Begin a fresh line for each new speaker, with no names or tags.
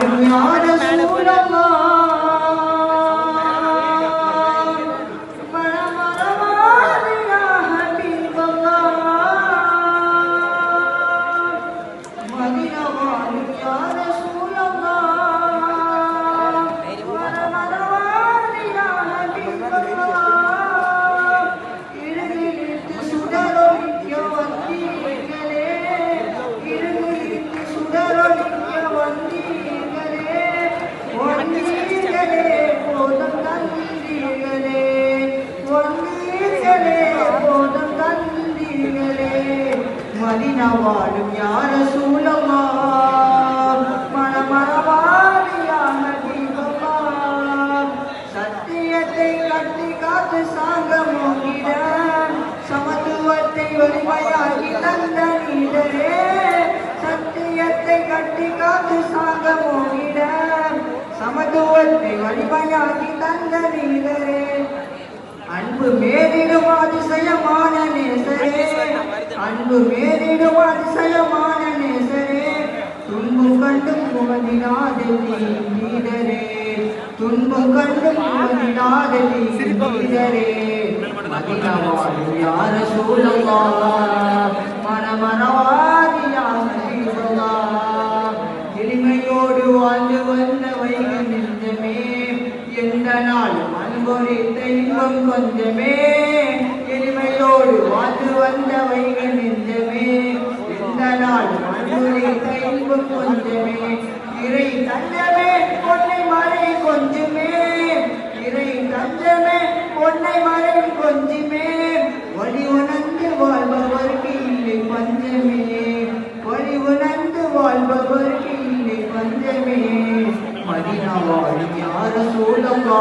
வாழும் யா ரசூலல்லாஹ் மதீனா வாழும் யா ரசூலல்லாஹ் மனமரவாதி யா ஹபீபல்லாஹ் சத்தியத்தை கட்டி காத்து சாங்கமோகிட சமத்துவத்தை வலிமையாகி தந்த நீதரே சத்தியத்தை கட்டி காத்து சாங்கமோகிட சமத்துவத்தை வலிமையாகி தந்த நீதரே அன்பு மேலிடும் அதிசயமான நேசரே அன்பு மேலிடும் அதிசயமான நேசரே துன்பம் கண்டும் முகதினாதே நீதரே துன்பம் கண்டும் முகதினாதே நீதரே மதீனா வாழும் யா ரசூலல்லாஹ் மனமரவாதி யா ஹபீபல்லாஹ் எளிமையோடு வாழ்ந்து வந்த வைக நெஞ்சமே எந்த நாளும் அன்பொழித்த இன்பம் கொஞ்சமே எளிமையோடு வாழ்ந்து வந்த வைக நெஞ்சமே எந்த நாளும் அன்பொழித்த இன்பம் கொஞ்சமே இறை தஞ்சமே பொன்னை மறை கொஞ்சமே இறை தஞ்சமே பொன்னை மறை கொஞ்சமே வழி உணர்ந்து வாழ்பவர்க்கு இல்லை பஞ்சமே வழி உணர்ந்து வாழ்பவர்க்கு இல்லை பஞ்சமே மதீனா வாழும் யா ரசூலல்லாஹ்